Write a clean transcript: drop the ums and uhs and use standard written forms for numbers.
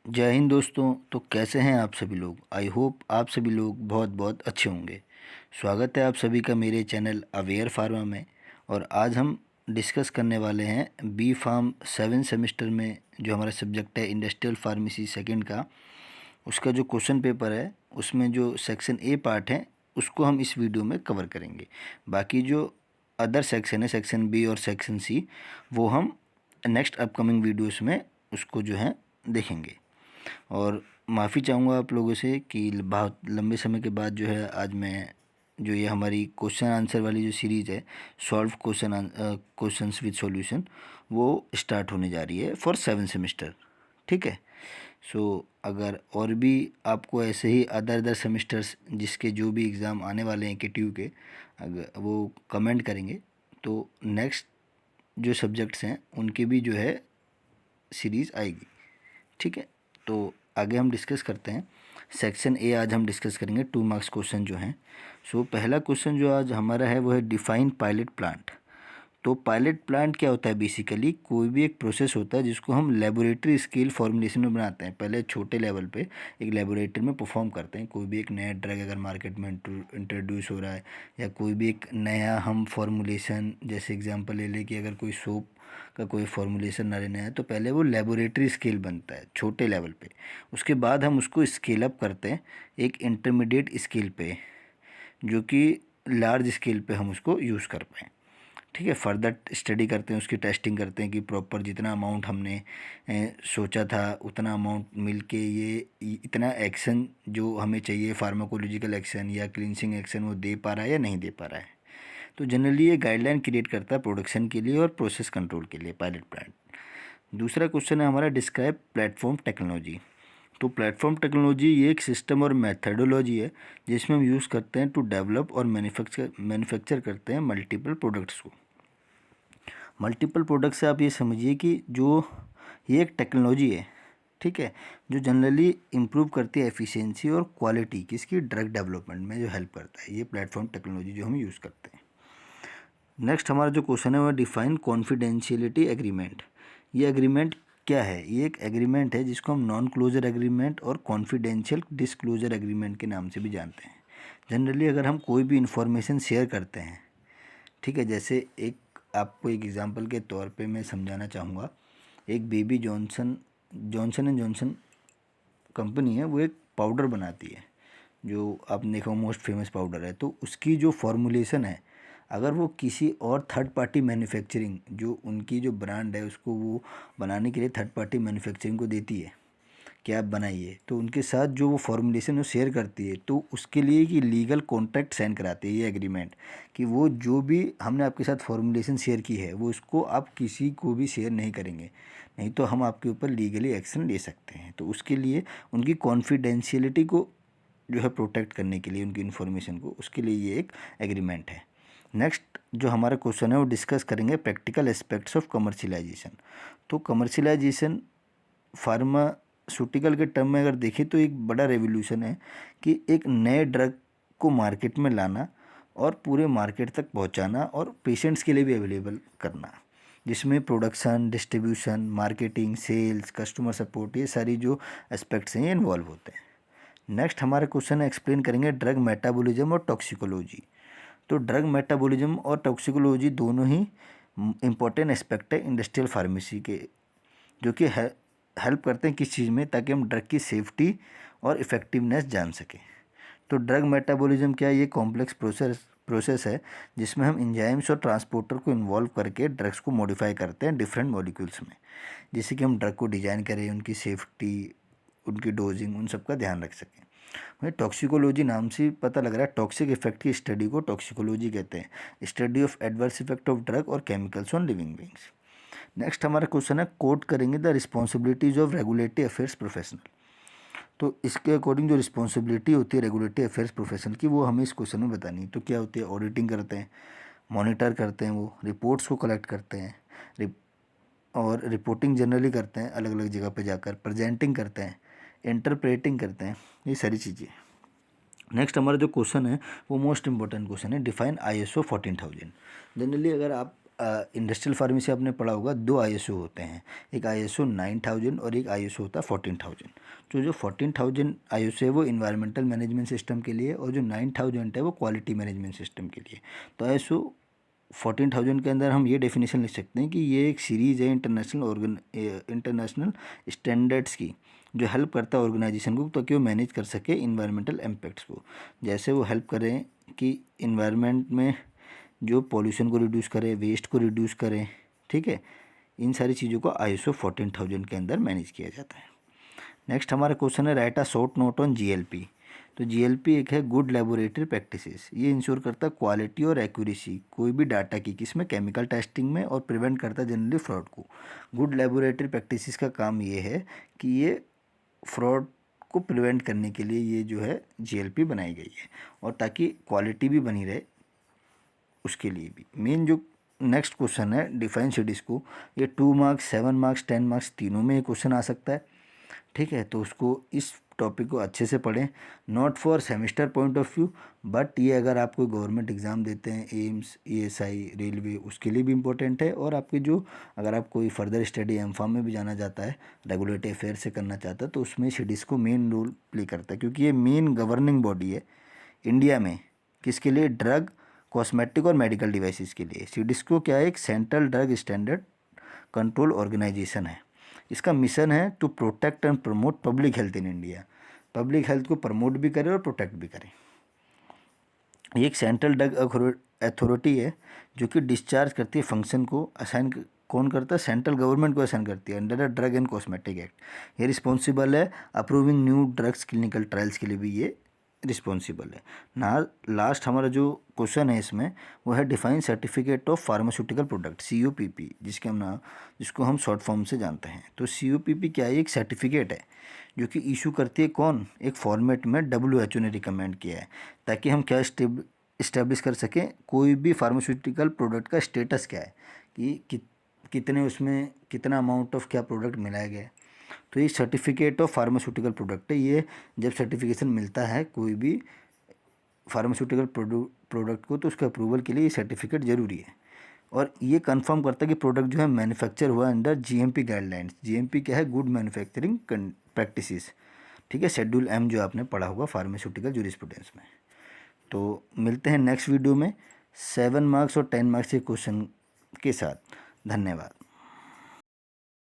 जय हिंद दोस्तों। तो कैसे हैं आप सभी लोग। आई होप आप सभी लोग बहुत बहुत अच्छे होंगे। स्वागत है आप सभी का मेरे चैनल अवेयर फार्मा में। और आज हम डिस्कस करने वाले हैं बी फार्म 7 सेमेस्टर में जो हमारा सब्जेक्ट है इंडस्ट्रियल फार्मेसी सेकंड का, उसका जो क्वेश्चन पेपर है उसमें जो सेक्शन ए पार्ट है उसको हम इस वीडियो में कवर करेंगे। बाकी जो अदर सेक्शन है सेक्शन बी और सेक्शन सी वो हम नेक्स्ट अपकमिंग वीडियोस में उसको जो है देखेंगे। और माफ़ी चाहूँगा आप लोगों से कि बहुत लंबे समय के बाद जो है आज मैं जो ये हमारी क्वेश्चन आंसर वाली जो सीरीज़ है सॉल्व क्वेश्चंस विद सॉल्यूशन वो स्टार्ट होने जा रही है फॉर 7 सेमेस्टर। ठीक है। अगर और भी आपको ऐसे ही अदर सेमेस्टर्स जिसके जो भी एग्ज़ाम आने वाले हैं KTU के, अगर वो कमेंट करेंगे तो नेक्स्ट जो सब्जेक्ट्स हैं उनकी भी जो है सीरीज़ आएगी। ठीक है। तो आगे हम डिस्कस करते हैं। सेक्शन ए आज हम डिस्कस करेंगे 2 मार्क्स क्वेश्चन जो हैं। पहला क्वेश्चन जो आज हमारा है वो है डिफाइन पायलट प्लांट। तो पायलट प्लांट क्या होता है? बेसिकली कोई भी एक प्रोसेस होता है जिसको हम लेबोरेटरी स्केल फॉर्मुलेशन में बनाते हैं। पहले छोटे लेवल पे एक लेबोरेटरी में परफॉर्म करते हैं। कोई भी एक नया ड्रग अगर मार्केट में इंट्रोड्यूस हो रहा है या कोई भी एक नया हम फॉर्मुलेशन, जैसे एग्जांपल ले लें कि अगर कोई सोप का कोई फॉर्मुलेशन ना लेना है तो पहले वो लेबोरेटरी स्केल बनता है छोटे लेवल पे। उसके बाद हम उसको स्केल अप करते हैं एक इंटरमीडिएट स्केल पे, जो कि लार्ज स्केल पे हम उसको यूज़ कर पाएँ। ठीक है। फर्दर स्टडी करते हैं, उसकी टेस्टिंग करते हैं कि प्रॉपर जितना अमाउंट हमने सोचा था उतना अमाउंट मिल के ये इतना एक्शन जो हमें चाहिए फार्माकोलॉजिकल एक्शन या क्लींसिंग एक्शन वो दे पा रहा है या नहीं दे पा रहा है। तो जनरली ये गाइडलाइन क्रिएट करता है प्रोडक्शन के लिए और प्रोसेस कंट्रोल के लिए पायलट प्लांट। दूसरा क्वेश्चन है हमारा डिस्क्राइब प्लेटफॉर्म टेक्नोलॉजी। तो प्लेटफॉर्म टेक्नोलॉजी ये एक सिस्टम और मेथडोलॉजी है जिसमें हम यूज़ करते हैं टू डेवलप और मैन्युफैक्चर करते हैं मल्टीपल प्रोडक्ट्स को। मल्टीपल प्रोडक्ट से आप ये समझिए कि जो ये एक टेक्नोलॉजी है, ठीक है, जो जनरली इम्प्रूव करती है एफिशिएंसी और क्वालिटी किसकी, ड्रग डेवलपमेंट में जो हेल्प करता है, ये प्लेटफॉर्म टेक्नोलॉजी जो हम यूज़ करते हैं। नेक्स्ट हमारा जो क्वेश्चन है वो डिफाइन कॉन्फिडेंशियलिटी एग्रीमेंट। ये एग्रीमेंट क्या है? ये एक एग्रीमेंट है जिसको हम नॉन क्लोजर एग्रीमेंट और कॉन्फिडेंशियल डिस्क्लोजर एग्रीमेंट के नाम से भी जानते हैं। जनरली अगर हम कोई भी इंफॉर्मेशन शेयर करते हैं, ठीक है, जैसे एक आपको एक एग्जांपल के तौर पे मैं समझाना चाहूँगा। एक baby Johnson and Johnson company है, वो एक पाउडर बनाती है जो आपने देखा मोस्ट फेमस पाउडर है। तो उसकी जो फॉर्मुलेशन है अगर वो किसी और थर्ड पार्टी मैन्युफैक्चरिंग, जो उनकी जो ब्रांड है उसको वो बनाने के लिए थर्ड पार्टी मैन्युफैक्चरिंग को देती है कि आप बनाइए, तो उनके साथ जो वो फॉर्मुलेशन वो शेयर करती है तो उसके लिए कि लीगल कॉन्ट्रैक्ट साइन कराती है ये एग्रीमेंट, कि वो जो भी हमने आपके साथ फॉर्मुलेशन शेयर की है वो उसको आप किसी को भी शेयर नहीं करेंगे, नहीं तो हम आपके ऊपर लीगली एक्शन ले सकते हैं। तो उसके लिए उनकी कॉन्फिडेंशियलिटी को जो है प्रोटेक्ट करने के लिए उनकी इन्फॉर्मेशन को, उसके लिए ये एक एग्रीमेंट है। नेक्स्ट जो हमारा क्वेश्चन है वो डिस्कस करेंगे प्रैक्टिकल एस्पेक्ट्स ऑफ कमर्शियलाइजेशन। तो कमर्शियलाइजेशन फार्मास्यूटिकल के टर्म में अगर देखें तो एक बड़ा रेवोल्यूशन है कि एक नए ड्रग को मार्केट में लाना और पूरे मार्केट तक पहुंचाना और पेशेंट्स के लिए भी अवेलेबल करना, जिसमें production, distribution, marketing, sales, customer support, ये सारी जो एस्पेक्ट्स हैं ये इन्वॉल्व होते हैं। नेक्स्ट हमारा क्वेश्चन है एक्सप्लेन करेंगे ड्रग मेटाबॉलिज्म और टॉक्सिकोलॉजी। तो ड्रग मेटाबॉलिज्म और टॉक्सिकोलॉजी दोनों ही इम्पोर्टेंट एस्पेक्ट है इंडस्ट्रियल फार्मेसी के, जो कि हेल्प करते हैं किस चीज़ में, ताकि हम ड्रग की सेफ्टी और इफ़ेक्टिवनेस जान सकें। तो ड्रग मेटाबॉलिज्म क्या है? ये कॉम्प्लेक्स प्रोसेस है जिसमें हम इंजाइम्स और ट्रांसपोर्टर को इन्वॉल्व करके ड्रग्स को मॉडिफाई करते हैं डिफरेंट मॉलिक्यूल्स में, जिससे कि हम ड्रग को डिजाइन करें, उनकी सेफ्टी, उनकी डोजिंग, उन सब का ध्यान रख सकें। वही टॉक्सिकोलॉजी नाम से पता लग रहा है, टॉक्सिक इफेक्ट की स्टडी को टॉक्सिकोलॉजी कहते हैं, study of adverse effect of drug और chemicals on living beings. Next हमारा क्वेश्चन है कोट करेंगे the responsibilities of regulatory affairs professional. तो इसके अकॉर्डिंग जो रिस्पॉन्सिबिलिटी होती है रेगुलेटरी अफेयर्स प्रोफेशनल की वो हमें इस क्वेश्चन में बतानी है। तो क्या होती है? ऑडिटिंग करते हैं, मॉनिटर करते हैं, वो रिपोर्ट्स को कलेक्ट करते हैं, और रिपोर्टिंग जनरली करते हैं अलग अलग जगह पे जाकर, प्रेजेंटिंग करते हैं, इंटरप्रेटिंग करते हैं, ये सारी चीज़ें। नेक्स्ट हमारा जो क्वेश्चन है वो मोस्ट इंपॉर्टेंट क्वेश्चन है डिफाइन ISO 14000। जनरली अगर आप इंडस्ट्रियल फार्मेसी आपने पढ़ा होगा, 2 ISO होते हैं, एक ISO 9000 और एक ISO होता है 14000। तो जो 14000 ISO है वो इन्वायरमेंटल मैनेजमेंट सिस्टम के लिए, और जो 9000 है वो क्वालिटी मैनेजमेंट सिस्टम के लिए। तो ISO 14000 के अंदर हम ये डेफिनेशन लिख सकते हैं कि ये एक सीरीज़ है इंटरनेशनल स्टैंडर्ड्स की, जो हेल्प करता है ऑर्गेनाइजेशन को ताकि वो मैनेज कर सके इन्वायरमेंटल इम्पैक्ट्स को। जैसे वो हेल्प करें कि इन्वायरमेंट में जो पॉल्यूशन को रिड्यूस करें, वेस्ट को रिड्यूस करें, ठीक है। इन सारी चीज़ों को ISO 14000 के अंदर मैनेज किया जाता है। नेक्स्ट हमारा क्वेश्चन है, right a short note on GLP। तो GLP एक है गुड लेबोरेटरी प्रैक्टिसेस। ये इंश्योर करता है क्वालिटी और एक्यूरेसी कोई भी डाटा की, किसमें, केमिकल टेस्टिंग में, और प्रिवेंट करता है जनरली फ्रॉड को। गुड लेबोरेटरी प्रैक्टिसेस का काम ये है कि ये फ्रॉड को प्रिवेंट करने के लिए ये जो है GLP बनाई गई है, और ताकि क्वालिटी भी बनी रहे उसके लिए भी। मेन जो नेक्स्ट क्वेश्चन है, डिफाइन सिडीज को, ये 2 मार्क्स, 7 मार्क्स, 10 मार्क्स तीनों में ये क्वेश्चन आ सकता है, ठीक है। तो उसको, इस टॉपिक को अच्छे से पढ़ें, not for semester point of view, but ये अगर आप कोई गवर्नमेंट एग्ज़ाम देते हैं, एम्स, ESI, रेलवे, उसके लिए भी इम्पोर्टेंट है। और आपकी जो, अगर आप कोई फर्दर स्टडी M.Pharm में भी जाना चाहता है, रेगुलेटरी अफेयर से करना चाहता है, तो उसमें सिडीज को मेन रोल प्ले करता है, क्योंकि ये मेन गवर्निंग बॉडी है इंडिया में, किसके लिए, ड्रग, कॉस्मेटिक और मेडिकल डिवाइसेस के लिए। सिडीस्को क्या है, एक central drug standard control organisation है। इसका मिशन है to protect and promote public health in India. Public health को प्रमोट भी करे और प्रोटेक्ट भी करे। ये एक सेंट्रल ड्रग अथॉरिटी है जो कि डिस्चार्ज करती है फंक्शन को, असाइन कौन करता है, सेंट्रल गवर्नमेंट को असाइन करती है under the drug and cosmetic act. ये रिस्पॉन्सिबल है approving new drugs clinical trials के लिए भी ये रिस्पॉन्सिबल है ना। लास्ट हमारा जो क्वेश्चन है इसमें वो है, define certificate of pharmaceutical product, COPP, जिसको हम शॉर्ट फॉर्म से जानते हैं। तो COPP क्या है, एक सर्टिफिकेट है जो कि इशू करती है कौन, एक फॉर्मेट में WHO ने रिकमेंड किया है, ताकि हम क्या इस्टेब्लिश कर सकें कोई भी फार्मास्यूटिकल प्रोडक्ट का स्टेटस क्या है, कि कितने उसमें कितना अमाउंट ऑफ क्या प्रोडक्ट मिलाया गया है। तो ये सर्टिफिकेट ऑफ फार्मास्यूटिकल प्रोडक्ट है। ये जब सर्टिफिकेशन मिलता है कोई भी फार्मास्यूटिकल प्रोडक्ट को, तो उसके अप्रूवल के लिए ये सर्टिफिकेट ज़रूरी है। और ये कंफर्म करता है कि प्रोडक्ट जो है मैन्युफैक्चर हुआ अंडर GMP गाइडलाइंस। GMP क्या है, गुड मैन्युफैक्चरिंग प्रैक्टिसेस, ठीक है, शेड्यूल M जो आपने पढ़ा होगा फार्मास्यूटिकल जूरिस्प्रूडेंस में। तो मिलते हैं नेक्स्ट वीडियो में 7 मार्क्स और 10 मार्क्स के क्वेश्चन के साथ। धन्यवाद।